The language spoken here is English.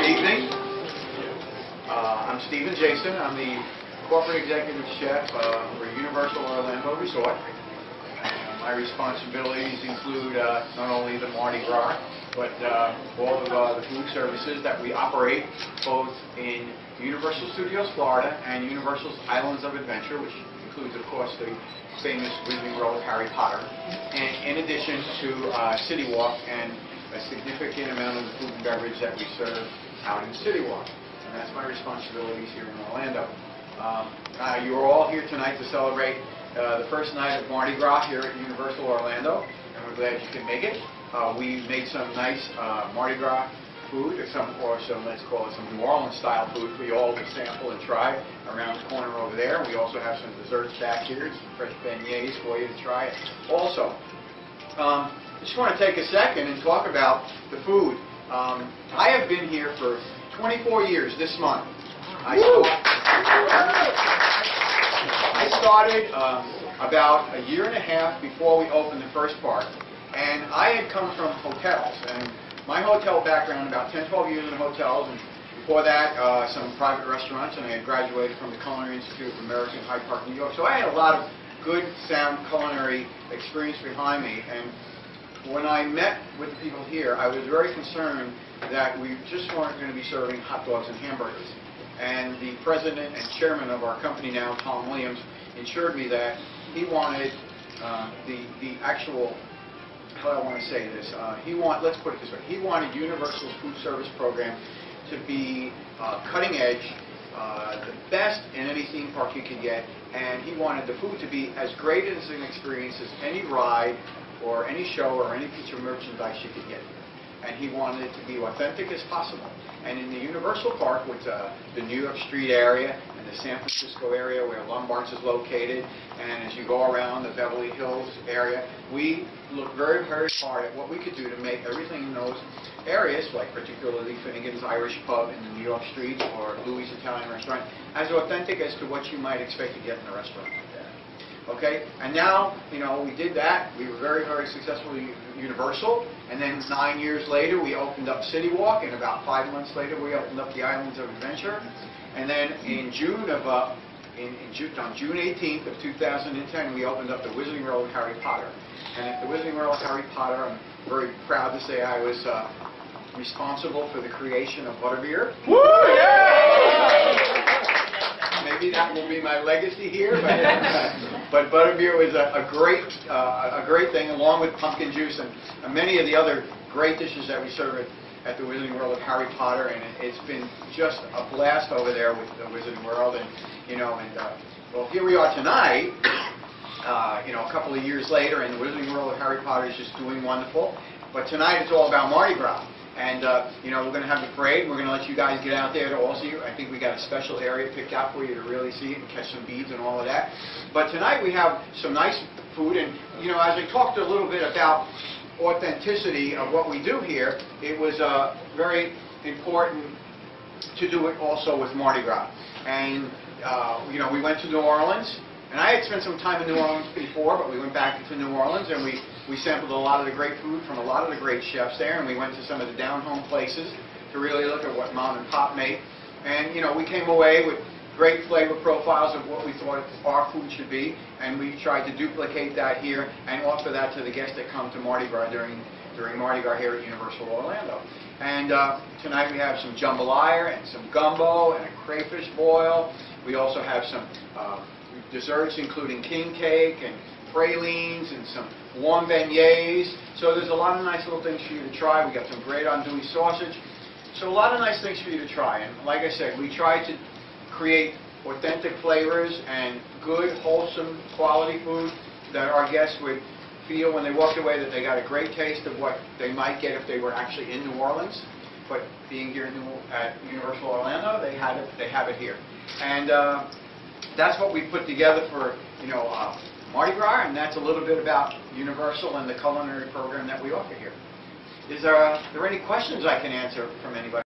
Good evening. I'm Jayson. I'm the corporate executive chef for Universal Orlando Resort. My responsibilities include not only the Mardi Gras, but all of the food services that we operate both in Universal Studios Florida and Universal's Islands of Adventure, which includes, of course, the famous Wizarding World of Harry Potter, and in addition to City Walk and a significant amount of the food and beverage that we serve out in City Walk. And that's my responsibilities here in Orlando. You're all here tonight to celebrate the first night of Mardi Gras here at Universal Orlando, and we're glad you can make it. We made some nice Mardi Gras food, or some let's call it some New Orleans style food for you all to sample and try around the corner over there. We also have some desserts back here, some fresh beignets for you to try it. Also, I just want to take a second and talk about the food. I have been here for 24 years this month. I started about a year and a half before we opened the first park, and I had come from hotels, and my hotel background, about 10, 12 years in hotels, and before that some private restaurants, and I had graduated from the Culinary Institute of America in Hyde Park, New York. So I had a lot of good, sound culinary experience behind me, and when I met with the people here, I was very concerned that we just weren't going to be serving hot dogs and hamburgers. And the president and chairman of our company now, Tom Williams, assured me that he wanted the actual, how do I want to say this, let's put it this way, he wanted Universal's food service program to be cutting edge, the best in any theme park you could get, and he wanted the food to be as great as an experience as any ride or any show or any piece of merchandise you could get. And he wanted it to be authentic as possible. And in the Universal Park, with the New York Street area and the San Francisco area where Lombard's is located, and as you go around the Beverly Hills area, we looked very, very hard at what we could do to make everything in those areas, like particularly Finnegan's Irish Pub in the New York streets or Louis Italian Restaurant, as authentic as to what you might expect to get in a restaurant like that. Okay, and now, we did that. We were very, very successful at Universal, and then 9 years later, we opened up City Walk, and about 5 months later, we opened up the Islands of Adventure, and then in June of, on June 18th of 2010, we opened up the Wizarding World of Harry Potter. And at the Wizarding World of Harry Potter, I'm very proud to say I was responsible for the creation of Butterbeer. Woo! Yeah! Maybe that will be my legacy here, but Butterbeer was a great thing, along with pumpkin juice and many of the other great dishes that we serve at the Wizarding World of Harry Potter, and it's been just a blast over there with the Wizarding World, and well, here we are tonight, a couple of years later, and the Wizarding World of Harry Potter is just doing wonderful. But tonight it's all about Mardi Gras. And, we're going to have the parade. We're going to let you guys get out there to all see it. I think we got a special area picked out for you to really see it and catch some beads and all of that. But tonight we have some nice food. And, as I talked a little bit about authenticity of what we do here, it was very important to do it also with Mardi Gras. And, we went to New Orleans. And I had spent some time in New Orleans before, but we went back to New Orleans and we sampled a lot of the great food from a lot of the great chefs there, and we went to some of the down-home places to really look at what mom and pop make. And, we came away with great flavor profiles of what we thought our food should be, and we tried to duplicate that here and offer that to the guests that come to Mardi Gras during Mardi Gras here at Universal Orlando. And tonight we have some jambalaya and some gumbo and a crayfish boil. We also have some desserts including king cake and pralines and some warm beignets. So there's a lot of nice little things for you to try. We got some great andouille sausage. So a lot of nice things for you to try. And like I said, we try to create authentic flavors and good, wholesome, quality food that our guests would feel when they walked away that they got a great taste of what they might get if they were actually in New Orleans. But being here at Universal Orlando, they have it here. And that's what we put together for, Mardi Gras, and that's a little bit about Universal and the culinary program that we offer here. Is there any questions I can answer from anybody?